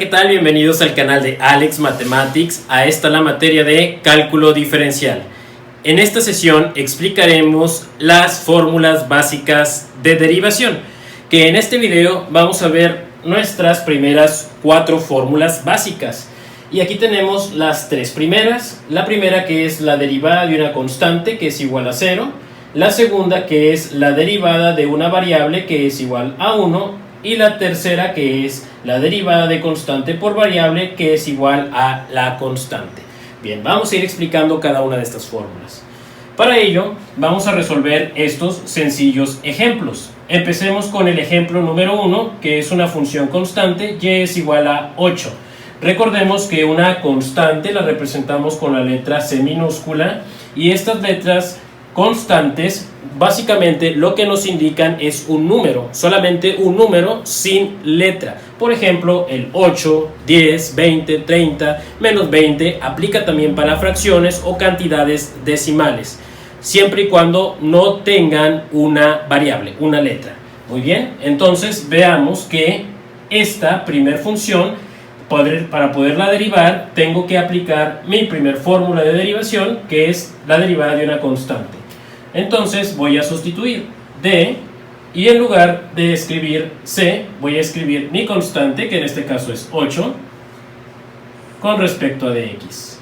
¿qué tal? Bienvenidos al canal de Alex Mathematics, a esta la materia de cálculo diferencial. En esta sesión explicaremos las fórmulas básicas de derivación, que en este video vamos a ver nuestras primeras 4 fórmulas básicas. Y aquí tenemos las 3 primeras. La primera, que es la derivada de una constante, que es igual a 0. La segunda, que es la derivada de una variable, que es igual a 1. Y la tercera, que es la derivada de constante por variable, que es igual a la constante. Bien, vamos a ir explicando cada una de estas fórmulas. Para ello, vamos a resolver estos sencillos ejemplos. Empecemos con el ejemplo número 1, que es una función constante, y es igual a 8. Recordemos que una constante la representamos con la letra C minúscula, y estas letras constantes básicamente lo que nos indican es un número, solamente un número sin letra. Por ejemplo, el 8, 10, 20, 30, menos 20 aplica también para fracciones o cantidades decimales, siempre y cuando no tengan una variable, una letra. Muy bien, entonces veamos que esta primer función, para poderla derivar, tengo que aplicar mi primer fórmula de derivación, que es la derivada de una constante. Entonces voy a sustituir d, y en lugar de escribir c, voy a escribir mi constante, que en este caso es 8, con respecto a dx.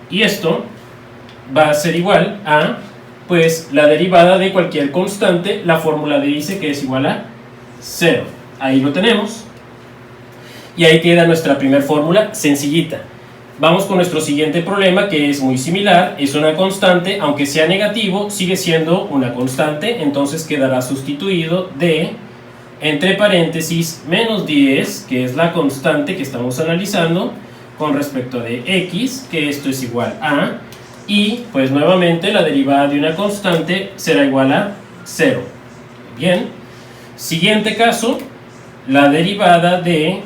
Y esto va a ser igual a, pues, la derivada de cualquier constante. La fórmula dice que es igual a 0. Ahí lo tenemos. Y ahí queda nuestra primera fórmula sencillita. Vamos con nuestro siguiente problema, que es muy similar. Es una constante, aunque sea negativo, sigue siendo una constante. Entonces quedará sustituido de, entre paréntesis, menos 10, que es la constante que estamos analizando, con respecto de x, que esto es igual a, y pues nuevamente la derivada de una constante será igual a 0. Bien, siguiente caso, la derivada de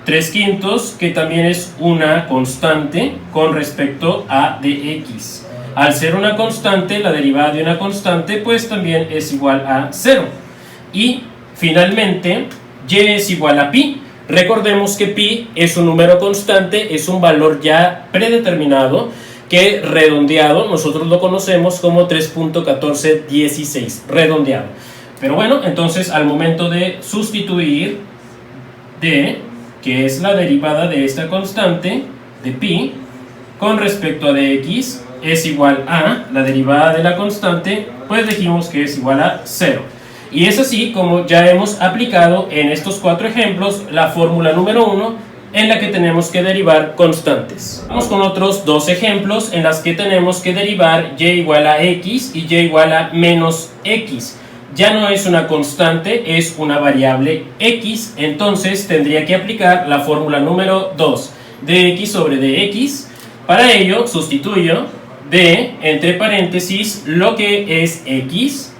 3/5, que también es una constante, con respecto a dx. Al ser una constante, la derivada de una constante pues también es igual a 0. Y finalmente, y es igual a pi. Recordemos que pi es un número constante, es un valor ya predeterminado, que redondeado nosotros lo conocemos como 3.1416, redondeado. Pero bueno, entonces al momento de sustituir d, que es la derivada de esta constante, de pi, con respecto a dx, es igual a la derivada de la constante, pues dijimos que es igual a 0. Y es así como ya hemos aplicado en estos 4 ejemplos la fórmula número 1, en la que tenemos que derivar constantes. Vamos con otros 2 ejemplos en las que tenemos que derivar y igual a x y y igual a menos x. Ya no es una constante, es una variable x, entonces tendría que aplicar la fórmula número 2, dx sobre dx. Para ello sustituyo d, entre paréntesis, lo que es x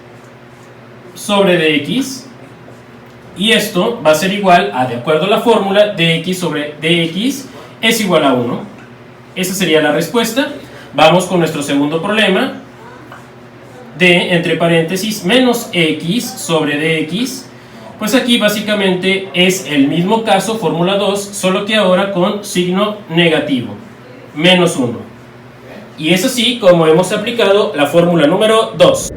sobre dx, y esto va a ser igual a, de acuerdo a la fórmula, dx sobre dx es igual a 1. Esa sería la respuesta. Vamos con nuestro segundo problema. D, entre paréntesis, menos x sobre dx, pues aquí básicamente es el mismo caso, fórmula 2, solo que ahora con signo negativo, menos 1. Y es así como hemos aplicado la fórmula número 2.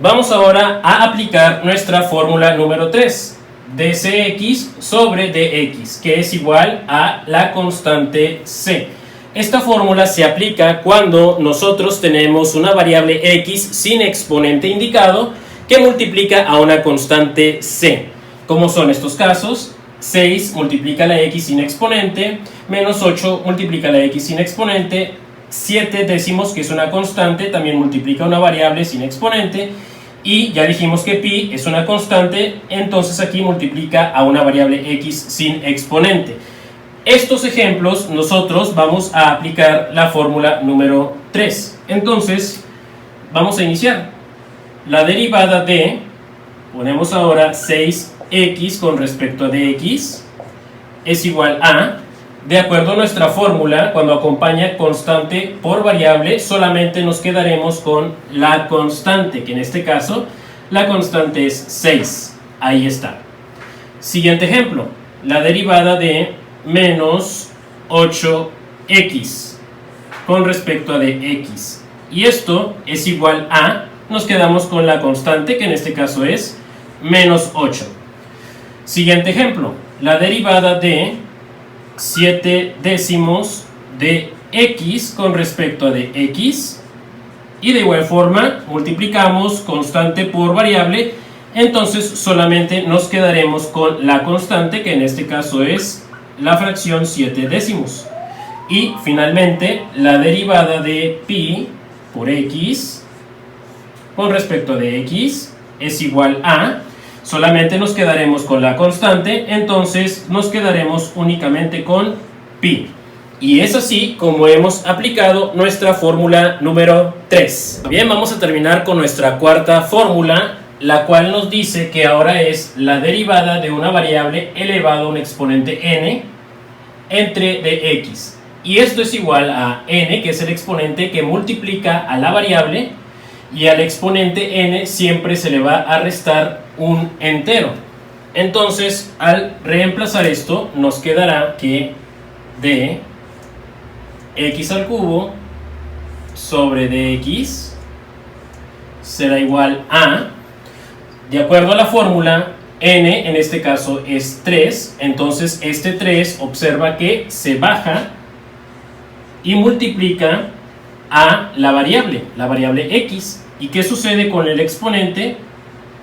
Vamos ahora a aplicar nuestra fórmula número 3, dcx sobre dx, que es igual a la constante c. Esta fórmula se aplica cuando nosotros tenemos una variable x sin exponente indicado que multiplica a una constante c. ¿Cómo son estos casos? 6 multiplica la x sin exponente, menos 8 multiplica la x sin exponente, 7 decimos que es una constante, también multiplica una variable sin exponente, y ya dijimos que pi es una constante, entonces aquí multiplica a una variable x sin exponente. Estos ejemplos nosotros vamos a aplicar la fórmula número 3. Entonces vamos a iniciar. La derivada de, ponemos ahora 6x con respecto a dx, es igual a, de acuerdo a nuestra fórmula, cuando acompaña constante por variable, solamente nos quedaremos con la constante, que en este caso la constante es 6. Ahí está. Siguiente ejemplo. La derivada de menos 8x con respecto a dx. Y esto es igual a, nos quedamos con la constante que en este caso es menos 8. Siguiente ejemplo, la derivada de 7 décimos de x con respecto a dx. Y de igual forma multiplicamos constante por variable, entonces solamente nos quedaremos con la constante que en este caso es la fracción 7 décimos. Y finalmente la derivada de pi por x con respecto a dx es igual a, solamente nos quedaremos con la constante, entonces nos quedaremos únicamente con pi. Y es así como hemos aplicado nuestra fórmula número 3. Bien, vamos a terminar con nuestra cuarta fórmula, la cual nos dice que ahora es la derivada de una variable elevado a un exponente n entre dx. Y esto es igual a n, que es el exponente que multiplica a la variable, y al exponente n siempre se le va a restar un entero. Entonces, al reemplazar esto, nos quedará que d x al cubo sobre dx será igual a, de acuerdo a la fórmula, n en este caso es 3, entonces este 3 observa que se baja y multiplica a la variable x. ¿Y qué sucede con el exponente?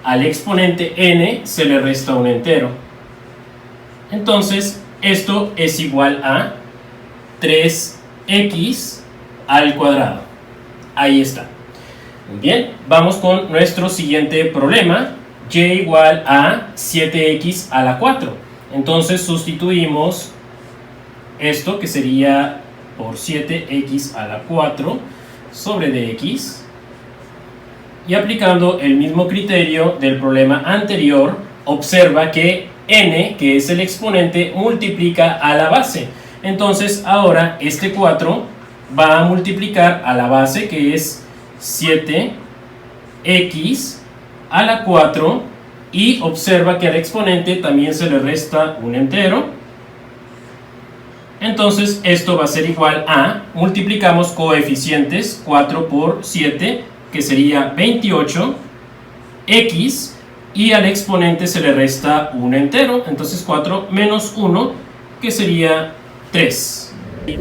Al exponente n se le resta un entero. Entonces esto es igual a 3x al cuadrado. Ahí está. Muy bien, vamos con nuestro siguiente problema. Y igual a 7x a la 4. Entonces sustituimos esto, que sería por 7x a la 4 sobre dx, y aplicando el mismo criterio del problema anterior, observa que n, que es el exponente, multiplica a la base. Entonces ahora este 4 va a multiplicar a la base, que es 7x a la 4, y observa que al exponente también se le resta un entero. Entonces esto va a ser igual a, multiplicamos coeficientes, 4 por 7, que sería 28x, y al exponente se le resta un entero, entonces 4 menos 1, que sería 3.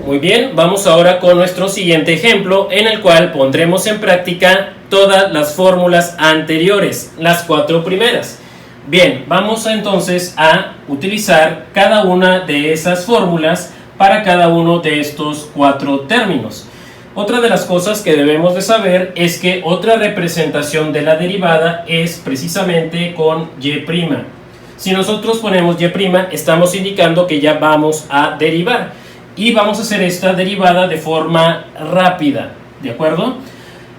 Muy bien, vamos ahora con nuestro siguiente ejemplo, en el cual pondremos en práctica todas las fórmulas anteriores, las 4 primeras. Bien, vamos entonces a utilizar cada una de esas fórmulas para cada uno de estos 4 términos. Otra de las cosas que debemos de saber es que otra representación de la derivada es precisamente con y'. Si nosotros ponemos y', estamos indicando que ya vamos a derivar, y vamos a hacer esta derivada de forma rápida, ¿de acuerdo?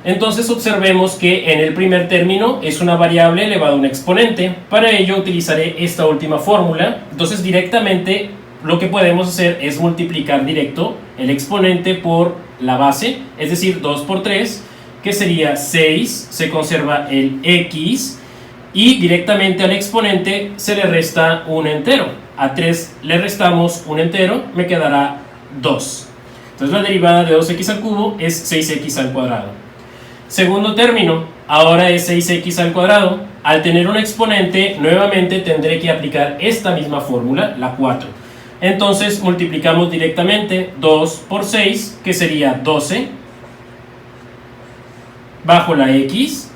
Entonces observemos que en el primer término es una variable elevada a un exponente. Para ello utilizaré esta última fórmula. Entonces directamente lo que podemos hacer es multiplicar directo el exponente por la base, es decir, 2 por 3, que sería 6, se conserva el x, y directamente al exponente se le resta un entero. A 3 le restamos un entero, me quedará 2. Entonces la derivada de 2x al cubo es 6x al cuadrado. Segundo término, ahora es 6x al cuadrado. Al tener un exponente, nuevamente tendré que aplicar esta misma fórmula, la 4. Entonces multiplicamos directamente 2 por 6, que sería 12, bajo la x,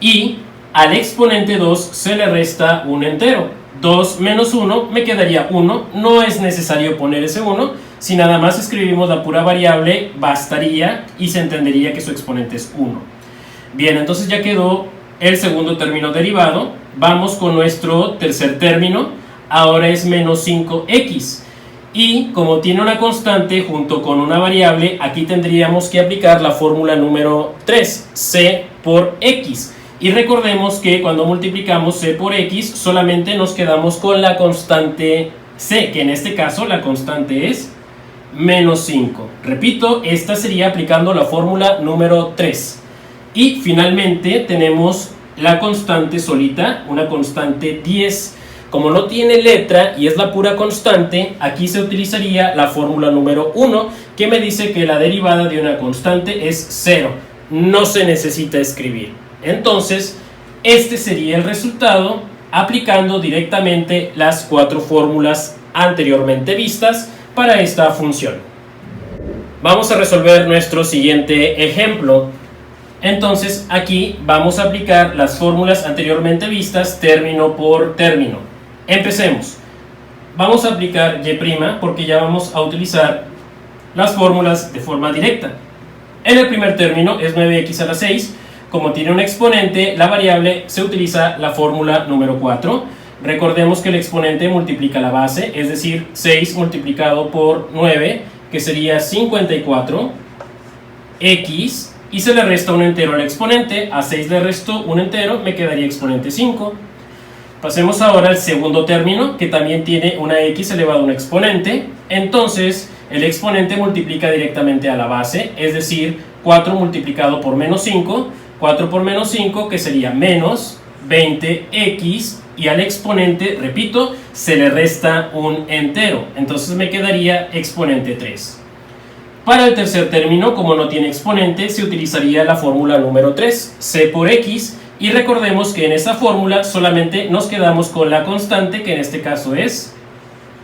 y al exponente 2 se le resta un entero. 2 menos 1 me quedaría 1, no es necesario poner ese 1, si nada más escribimos la pura variable bastaría y se entendería que su exponente es 1. Bien, entonces ya quedó el segundo término derivado. Vamos con nuestro tercer término, ahora es menos 5x, y como tiene una constante junto con una variable, aquí tendríamos que aplicar la fórmula número 3, c por x. Y recordemos que cuando multiplicamos c por x solamente nos quedamos con la constante c, que en este caso la constante es menos 5. Repito, esta sería aplicando la fórmula número 3. Y finalmente tenemos la constante solita, una constante 10. Como no tiene letra y es la pura constante, aquí se utilizaría la fórmula número 1, que me dice que la derivada de una constante es 0. No se necesita escribir. Entonces, este sería el resultado aplicando directamente las 4 fórmulas anteriormente vistas para esta función. Vamos a resolver nuestro siguiente ejemplo. Entonces, aquí vamos a aplicar las fórmulas anteriormente vistas término por término. Empecemos. Vamos a aplicar y' porque ya vamos a utilizar las fórmulas de forma directa. En el primer término es 9x a la 6. Como tiene un exponente, la variable se utiliza la fórmula número 4. Recordemos que el exponente multiplica la base, es decir, 6 multiplicado por 9, que sería 54, x, y se le resta un entero al exponente. A 6 le resto un entero, me quedaría exponente 5. Pasemos ahora al segundo término, que también tiene una x elevado a un exponente. Entonces, el exponente multiplica directamente a la base, es decir, 4 multiplicado por menos 5, 4 por menos 5, que sería menos 20x, y al exponente, repito, se le resta un entero. Entonces me quedaría exponente 3. Para el tercer término, como no tiene exponente, se utilizaría la fórmula número 3, c por x, y recordemos que en esta fórmula solamente nos quedamos con la constante, que en este caso es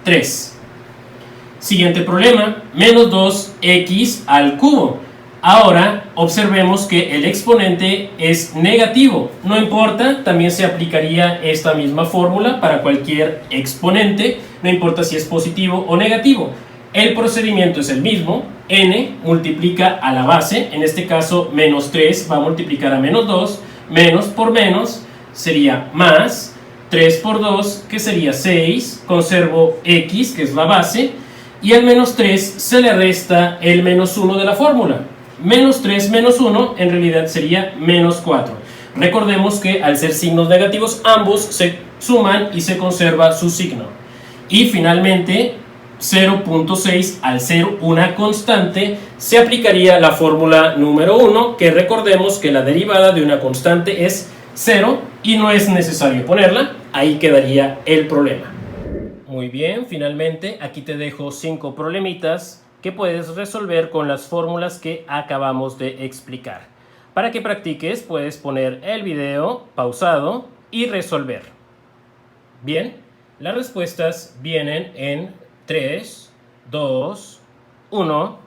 3. Siguiente problema, menos 2x al cubo. Ahora observemos que el exponente es negativo. No importa, también se aplicaría esta misma fórmula para cualquier exponente, no importa si es positivo o negativo. El procedimiento es el mismo, n multiplica a la base, en este caso menos 3 va a multiplicar a menos 2, menos por menos sería más, 3 por 2 que sería 6, conservo x que es la base, y al menos 3 se le resta el menos 1 de la fórmula. Menos 3 menos 1 en realidad sería menos 4. Recordemos que al ser signos negativos ambos se suman y se conserva su signo. Y finalmente 0.6, al ser una constante, se aplicaría la fórmula número 1, que recordemos que la derivada de una constante es 0 y no es necesario ponerla. Ahí quedaría el problema. Muy bien, finalmente aquí te dejo 5 problemitas que puedes resolver con las fórmulas que acabamos de explicar. Para que practiques, puedes poner el video pausado y resolver. Bien, las respuestas vienen en 3, 2, 1.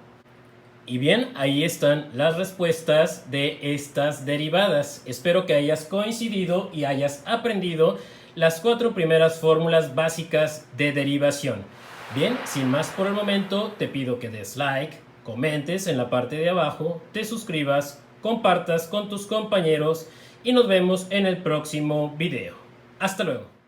Y bien, ahí están las respuestas de estas derivadas. Espero que hayas coincidido y hayas aprendido las 4 primeras fórmulas básicas de derivación. Bien, sin más por el momento, te pido que des like, comentes en la parte de abajo, te suscribas, compartas con tus compañeros y nos vemos en el próximo video. Hasta luego.